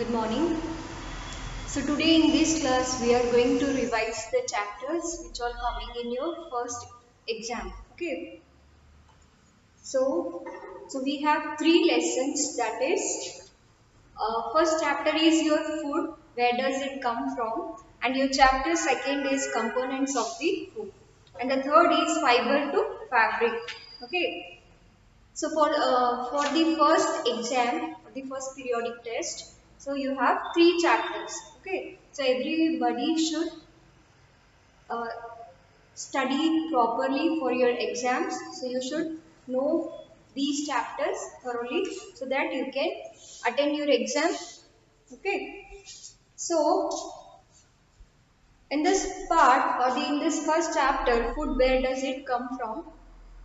Good morning. So today in this class we are going to revise the chapters which are coming in your first exam. Okay. So we have three lessons, that is first chapter is your food, where does it come from, and your chapter second is components of the food, and the third is fiber to fabric. Okay. So for the first exam, for the first periodic test, so you have three chapters. Okay, so everybody should uh, study properly for your exams. So you should know these chapters thoroughly so that you can attend your exam. Okay, so in this part or in this first chapter, food, where does it come from?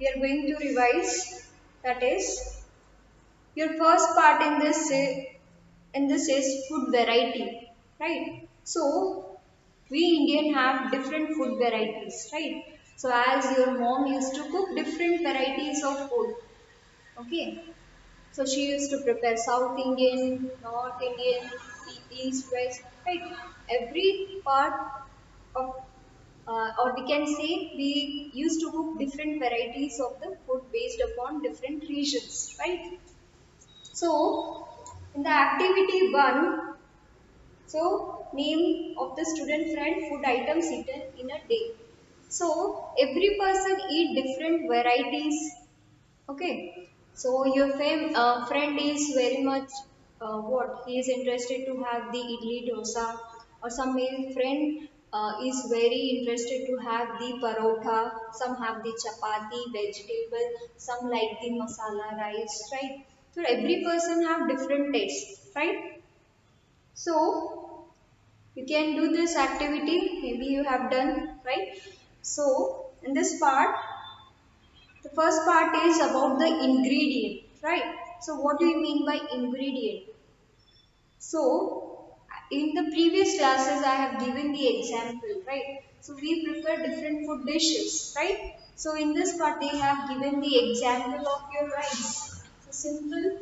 We are going to revise. That is, your first part in this is food variety, right? So we Indian have different food varieties, right? So as your mom used to cook different varieties of food, okay? So she used to prepare South Indian, North Indian, East, West, right? Every part of or we can say we used to cook different varieties of the food based upon different regions, right? So, in the activity 1, so name of the student friend food items eaten in a day. So, every person eat different varieties. Okay. So, your friend is very much what? He is interested to have the idli dosa, or some male friend is very interested to have the parotha, some have the chapati, vegetable, some like the masala rice, right? So every person have different tastes, right? So you can do this activity, maybe you have done, right? So in this part, the first part is about the ingredient, right? So what do you mean by ingredient? So, in the previous classes, I have given the example, right? So, we prepare different food dishes, right? So, in this part, they have given the example of your rice. So, simple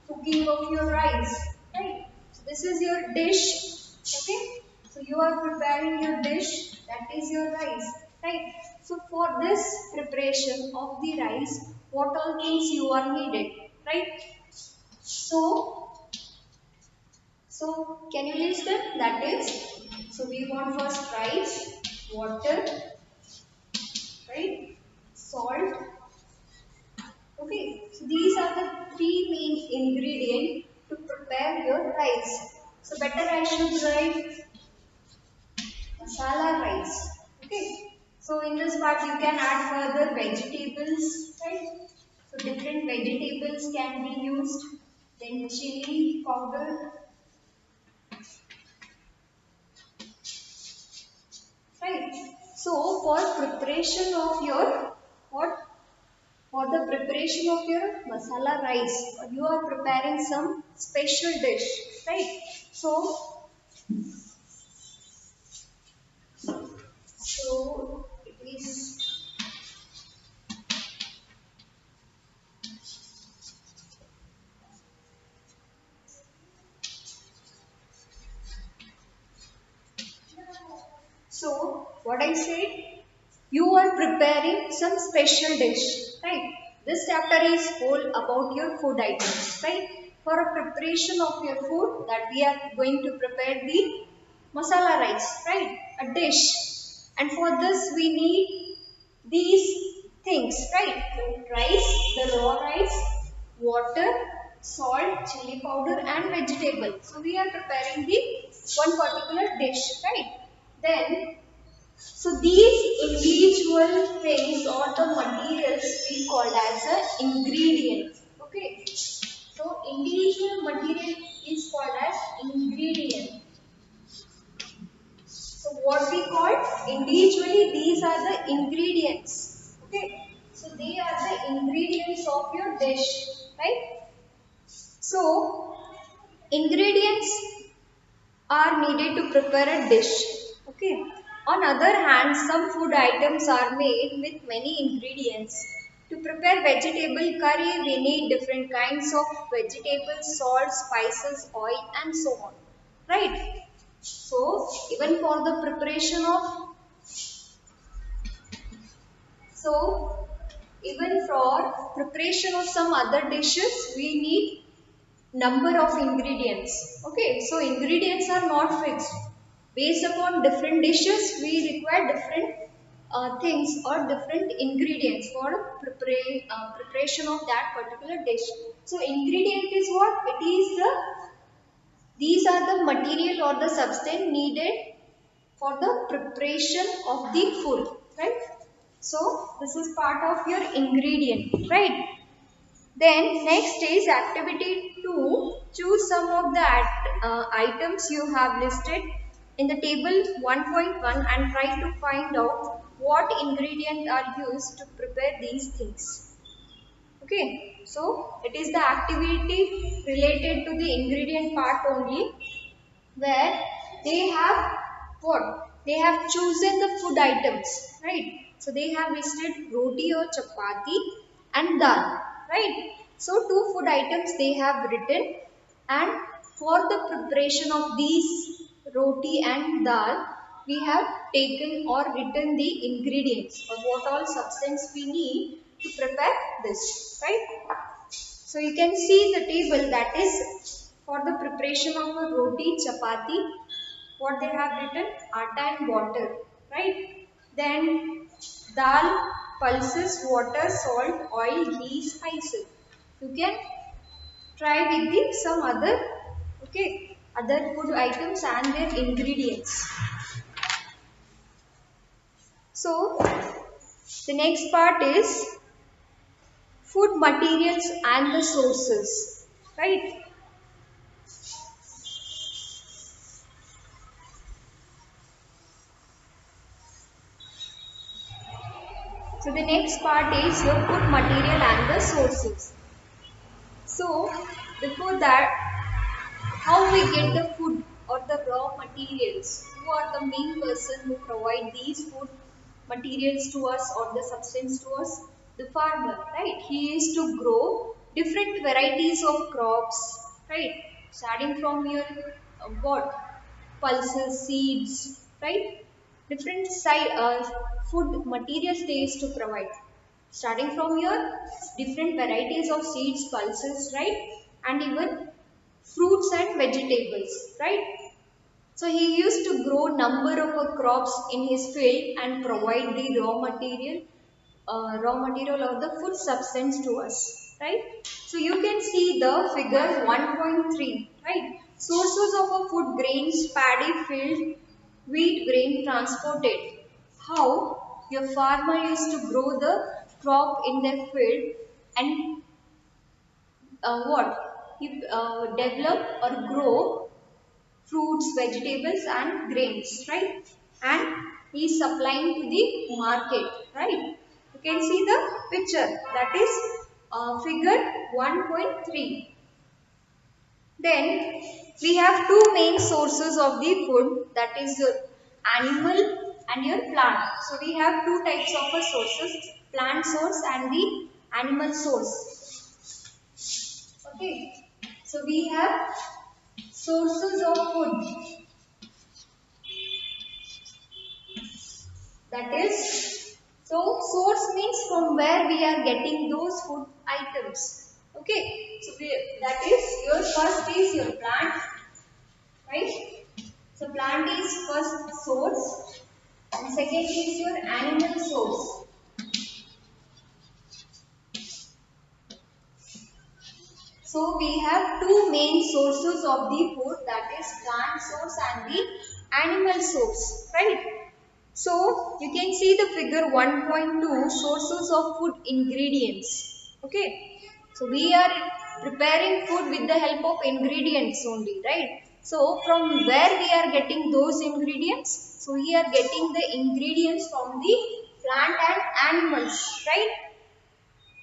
cooking of your rice, right? So, this is your dish, okay? So, you are preparing your dish, that is your rice, right? So, for this preparation of the rice, what all things you are needed, right? So can you list them? That is, so we want first rice, water, right? Salt. Okay. So these are the three main ingredients to prepare your rice. So better I should write masala rice. Okay. So in this part you can add further vegetables, right? So different vegetables can be used. Then chili powder, right? So for preparation of your what? For the preparation of your masala rice, you are preparing some special dish, right? So it is. So what I said, you are preparing some special dish, right? This chapter is whole about your food items, right? For a preparation of your food, that we are going to prepare the masala rice, right? A dish. And for this we need these things, right? The rice, the raw rice, water, salt, chili powder and vegetable. So we are preparing the one particular dish, right? Then, so these individual things or the materials we call as a ingredients. Okay. So individual material is called as ingredient. So what we call individually, these are the ingredients. Okay. So they are the ingredients of your dish, right? So ingredients are needed to prepare a dish. Okay. On other hand, some food items are made with many ingredients. To prepare vegetable curry, we need different kinds of vegetables, salt, spices, oil, and so on. Right? So, even for the preparation of so even for preparation of some other dishes, we need number of ingredients. Okay, so ingredients are not fixed. Based upon different dishes, we require different things or different ingredients for preparation of that particular dish. So ingredient is what? It is these are the material or the substance needed for the preparation of the food, right? So this is part of your ingredient, right? Then next is activity 2. Choose some of the items you have listed in the table 1.1 and try to find out what ingredients are used to prepare these things. Okay, so it is the activity related to the ingredient part only, where they have what? They have chosen the food items, right? So they have listed roti or chapati and dal, right? So two food items they have written, and for the preparation of these roti and dal, we have taken or written the ingredients or what all substance we need to prepare this, right? So you can see the table, that is for the preparation of a roti, chapati, what they have written, atta and water, right? Then dal, pulses, water, salt, oil, ghee, spices. You can try with the some other, okay, other food items and their ingredients. So the next part is food materials and the sources, right? So the next part is your food material and the sources. So before that, how we get the food or the raw materials? Who are the main person who provide these food materials to us or the substance to us? The farmer, right? He is to grow different varieties of crops, right? Starting from your what? Pulses, seeds, right? Different food materials they used to provide. Starting from your different varieties of seeds, pulses, right? And even fruits and vegetables, right? So he used to grow number of crops in his field and provide the raw material or the food substance to us, right? So you can see the figure 1.3, right? Sources of a food: grains, paddy field, wheat grain transported. How your farmer used to grow the crop in their field and what? He develop or grow fruits, vegetables and grains, right? And he is supplying to the market, right? You can see the picture, that is figure 1.3. Then we have two main sources of the food, that is your animal and your plant. So we have two types of sources, plant source and the animal source. Okay, so we have sources of food, that is, so source means from where we are getting those food items. Okay, so that is your first is your plant, right? So plant is first source and second is your animal source. So we have two main sources of the food, that is plant source and the animal source, right? So you can see the figure 1.2, sources of food ingredients. Okay. So we are preparing food with the help of ingredients only, right? So from where we are getting those ingredients? So we are getting the ingredients from the plant and animals, right?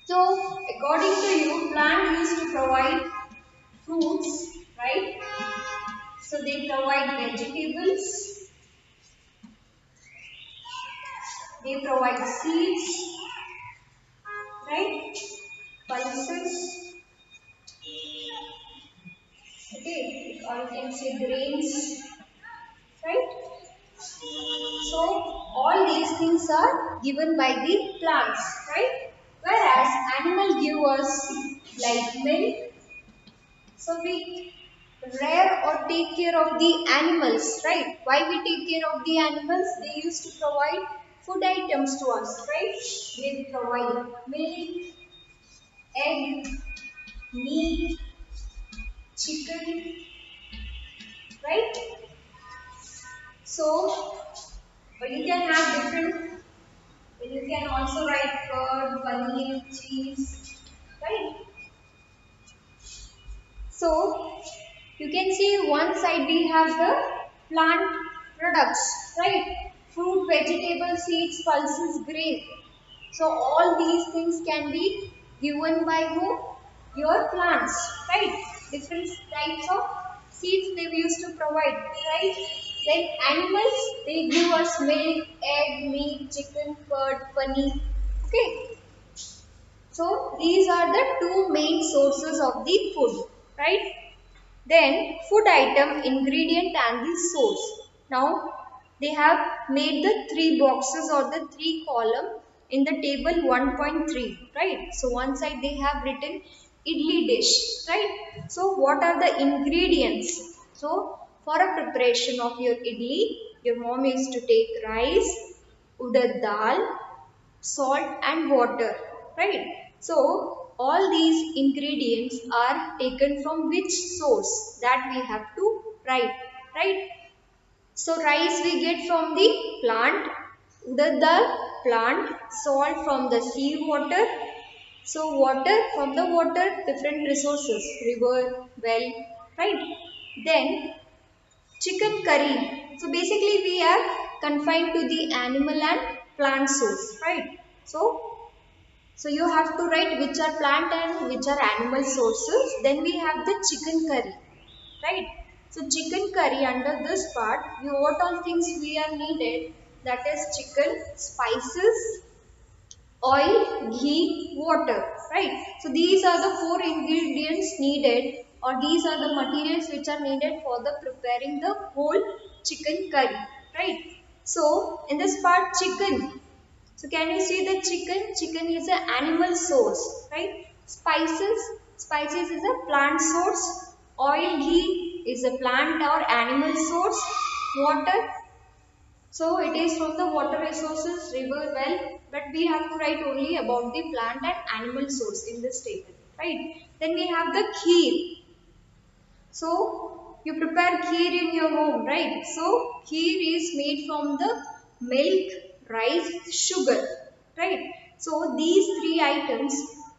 So according to you, plant used to provide fruits, right? So they provide vegetables, they provide seeds, right? Pulses, okay, or you can say grains, right? So all these things are given by the plants, right? Whereas animal give us like milk. So we rear or take care of the animals, right? Why we take care of the animals? They used to provide food items to us, right? They provide milk, egg, meat, chicken, right? So you can have different. You can also write curd, paneer, cheese, right? So you can see one side we have the plant products, right? Fruit, vegetable, seeds, pulses, grain. So all these things can be given by who? Your plants, right? Different types of seeds they used to provide, right? Then animals, they give us milk, egg, meat, chicken, curd, paneer. Okay. So these are the two main sources of the food, right? Then food item, ingredient and the source. Now they have made the three boxes or the three column in the table 1.3, right? So one side they have written idli dish, right? So what are the ingredients? So for a preparation of your idli, your mom used to take rice, udad dal, salt and water, right? So all these ingredients are taken from which source, that we have to write, right? So rice we get from the plant, udad dal plant, salt from the sea water, so water from the water, different resources, river, well, right? Then chicken curry. So basically we are confined to the animal and plant source, right? So you have to write which are plant and which are animal sources. Then we have the chicken curry, right? So chicken curry, under this part, what all things we are needed, that is chicken, spices, oil, ghee, water, right? So these are the four ingredients needed, or these are the materials which are needed for the preparing the whole chicken curry, right? So in this part, chicken. So can you see the chicken? Chicken is an animal source, right? Spices is a plant source. Oil, ghee is a plant or animal source. Water, so it is from the water resources, river, well, but we have to write only about the plant and animal source in this table, right? Then we have the kheer. So you prepare kheer in your home, right? So kheer is made from the milk, rice, sugar, right? So these three items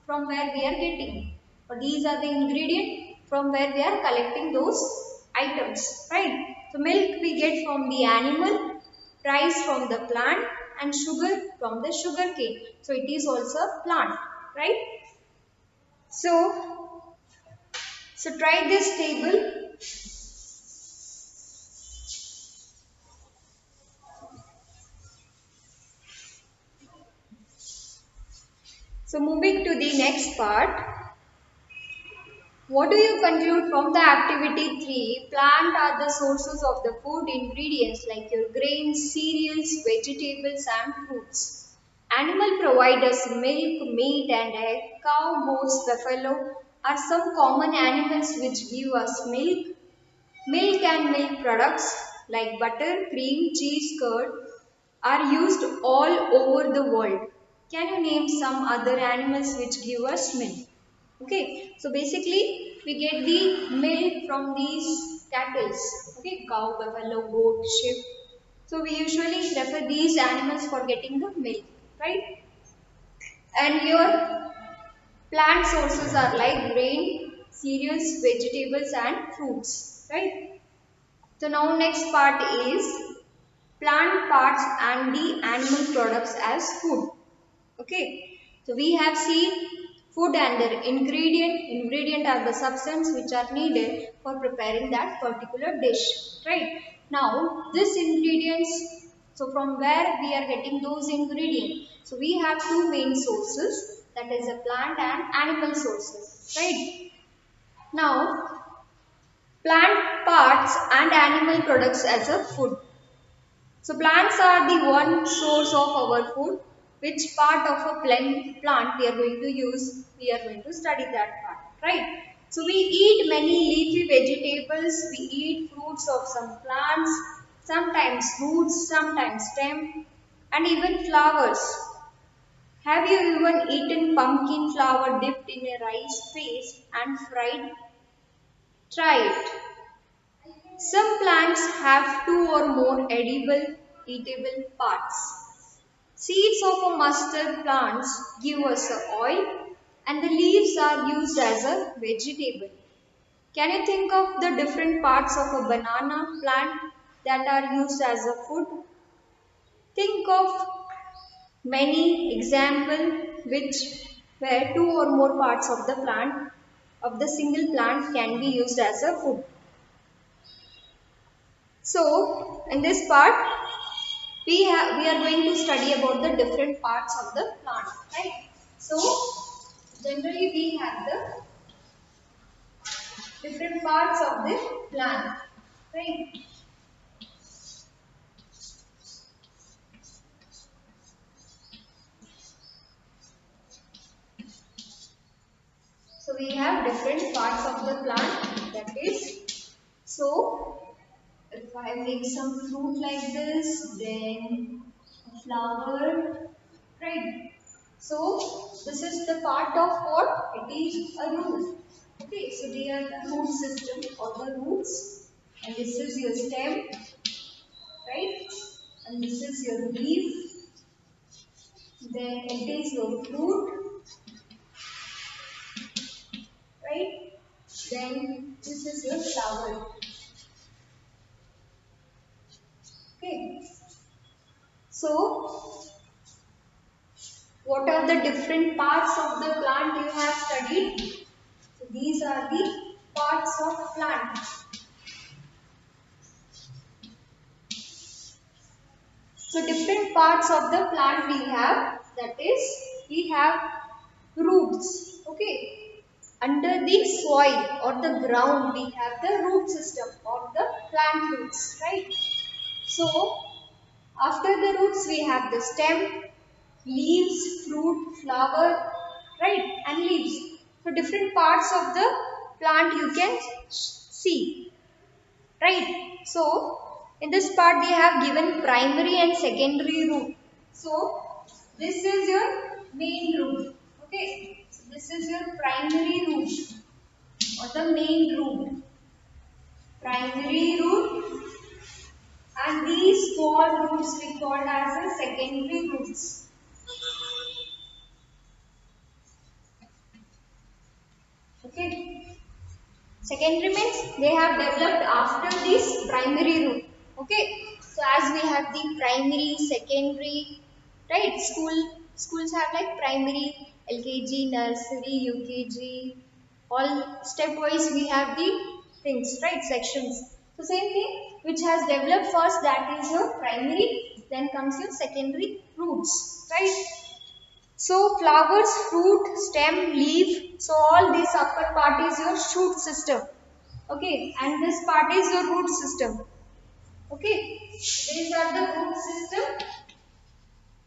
from where we are getting, or these are the ingredient from where we are collecting those items, right? So milk we get from the animal, rice from the plant, and sugar from the sugar cane. So it is also a plant, right? So try this table. So moving to the next part, what do you conclude from the activity 3? Plant are the sources of the food ingredients like your grains, cereals, vegetables and fruits. Animal provide us milk, meat and egg. Cow, goats, buffalo are some common animals which give us milk. Milk and milk products like butter, cream, cheese, curd are used all over the world. Can you name some other animals which give us milk? Okay, so basically we get the milk from these cattle. Okay, cow, buffalo, goat, sheep. So we usually refer these animals for getting the milk, right? And your plant sources are like grain, cereals, vegetables and fruits, right? So now next part is plant parts and the animal products as food. Okay. So we have seen food and their ingredient. Ingredient are the substance which are needed for preparing that particular dish. Right. Now this ingredients, so from where we are getting those ingredients? So we have two main sources. that is a plant and animal sources, right? Now, plant parts and animal products as a food. So plants are the one source of our food. Which part of a plant we are going to use? We are going to study that part, right? So we eat many leafy vegetables, we eat fruits of some plants, sometimes roots, sometimes stem, and even flowers. Have you even eaten pumpkin flower dipped in a rice paste and fried? Try it. Some plants have two or more edible, eatable parts. Seeds of a mustard plants give us a oil and the leaves are used as a vegetable. Can you think of the different parts of a banana plant that are used as a food? Think of many examples which where two or more parts of the plant of the single plant can be used as a food. So in this part we are going to study about the different parts of the plant, right? So generally we have the different parts of the plant, right? So we have different parts of the plant, that is, so if I make some fruit like this, then a flower, right? So this is the part of what? It is a root. Okay, so they are the root system or the roots, and this is your stem, right? And this is your leaf. Then it is your fruit, right? Then this is your flower. Okay. So what are the different parts of the plant you have studied? So these are the parts of plant. So different parts of the plant we have, that is we have roots. Okay. Under the soil or the ground we have the root system or the plant roots, right? So after the roots we have the stem, leaves, fruit, flower, right, and leaves. So different parts of the plant you can see, right. So in this part they have given primary and secondary root. So this is your main root. Okay, so this is your primary root or the main root. Primary root, and these small roots we call as the secondary roots. Okay. Secondary means they have developed after this primary root. Okay. So as we have the primary, secondary, right? Schools have like primary, LKG, nursery, UKG. All stepwise we have the things, right? Sections. So same thing which has developed first, that is your primary. Then comes your secondary roots, right? So flowers, fruit, stem, leaf. So all this upper part is your shoot system. Okay, and this part is your root system. Okay, these are the root system,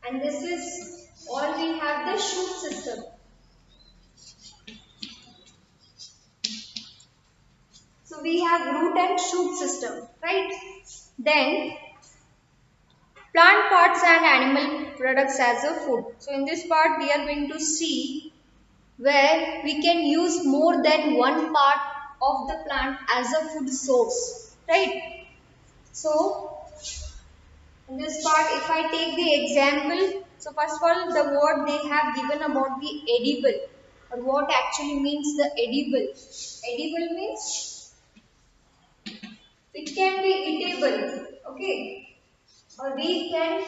and this is all we have the shoot system. So we have root and shoot system, right? Then plant parts and animal products as a food. So in this part we are going to see where we can use more than one part of the plant as a food source, right? So in this part if I take the example, so first of all the word they have given about the edible, or what actually means the edible. Edible means it can be eatable, okay, or we can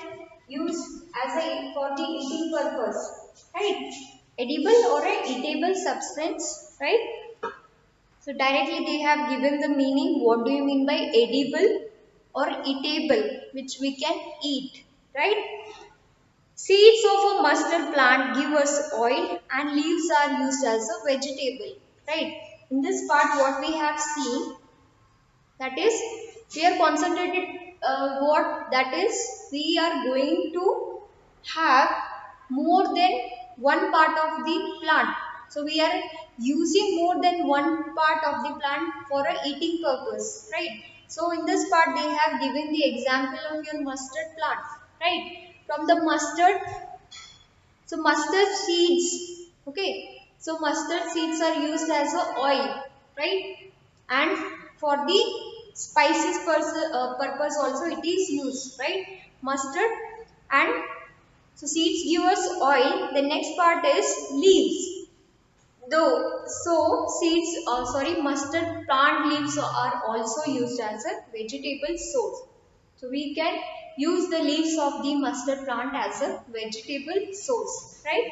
use as a for the eating purpose, right? Edible or a eatable substance, right? So directly they have given the meaning. What do you mean by edible or eatable, which we can eat, right? Seeds of a mustard plant give us oil and leaves are used as a vegetable. Right. In this part what we have seen, that is we are concentrated what that is we are going to have more than one part of the plant. So we are using more than one part of the plant for a eating purpose, right? So in this part they have given the example of your mustard plant, right? From the mustard, so mustard seeds, okay. So mustard seeds are used as a oil, right? And for the spices purpose also it is used, right? Mustard and so seeds give us oil. The next part is leaves. Though so seeds, mustard plant leaves are also used as a vegetable source. So we can use the leaves of the mustard plant as a vegetable source, right?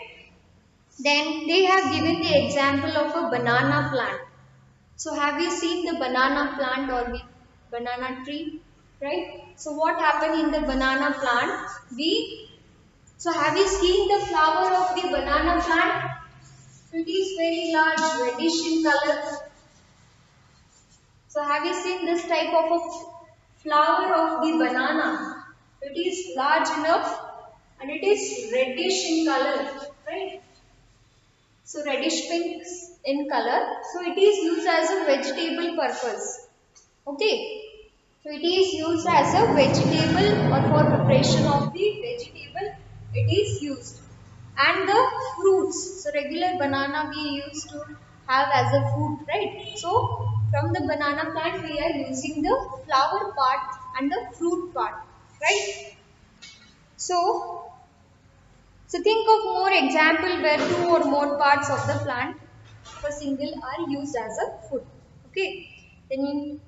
Then they have given the example of a banana plant. So have you seen the banana plant or the banana tree, right? So what happened in the banana plant? So have you seen the flower of the banana plant? It is very large, reddish in color. So have you seen this type of a flower of the banana? It is large enough and it is reddish in color, right? So reddish pink in color. So it is used as a vegetable purpose. Okay. So it is used as a vegetable or for preparation of the vegetable it is used. And the fruits. So regular banana we used to have as a fruit, right? So from the banana plant we are using the flower part and the fruit part, right? So think of more example where two or more parts of the plant of a single are used as a food. Okay. Then in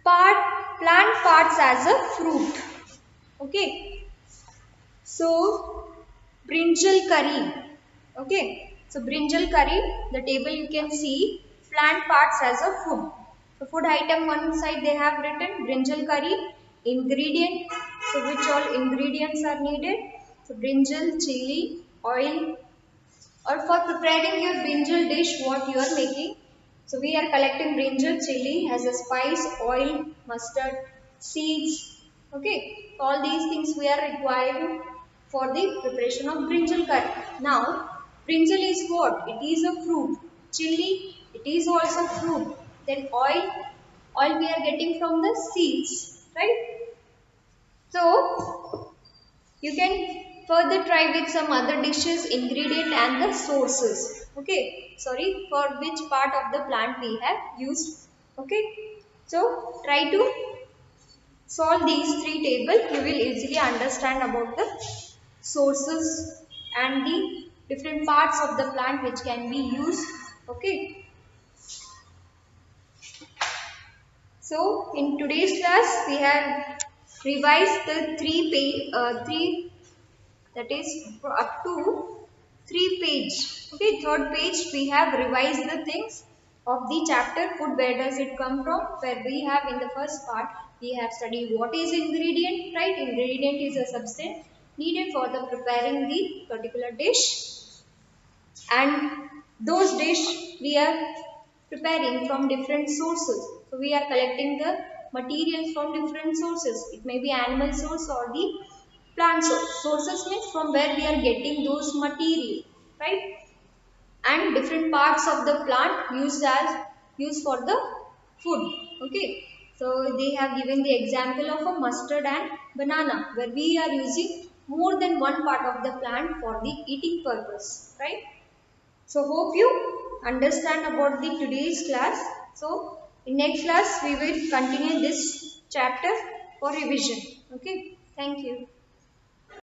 plant parts as a fruit. Okay. So brinjal curry. Okay. So brinjal curry, the table you can see plant parts as a food. So food item one side they have written brinjal curry, ingredient. So which all ingredients are needed? So brinjal, chili, oil, or for preparing your brinjal dish what you are making. So we are collecting brinjal, chili as a spice, oil, mustard, seeds. Okay, all these things we are requiring for the preparation of brinjal curry. Now, brinjal is what? It is a fruit. Chili, it is also fruit. Then oil we are getting from the seeds, right? So, you can further try with some other dishes, ingredient and the sources. Okay, sorry, for which part of the plant we have used. Okay, so try to solve these three tables. You will easily understand about the sources and the different parts of the plant which can be used. Okay, so in today's class we have revised the three, that is up to 3 page. Okay, third page we have revised the things of the chapter food. Where does it come from? Where we have in the first part we have studied what is ingredient, right? Ingredient is a substance needed for the preparing the particular dish, and those dish we are preparing from different sources. So we are collecting the materials from different sources. It may be animal source or the plant source. Sources means from where we are getting those material, right? And different parts of the plant used for the food. Okay. So they have given the example of a mustard and banana where we are using more than one part of the plant for the eating purpose, right? So hope you understand about the today's class. So in next class we will continue this chapter for revision. Okay. Thank you.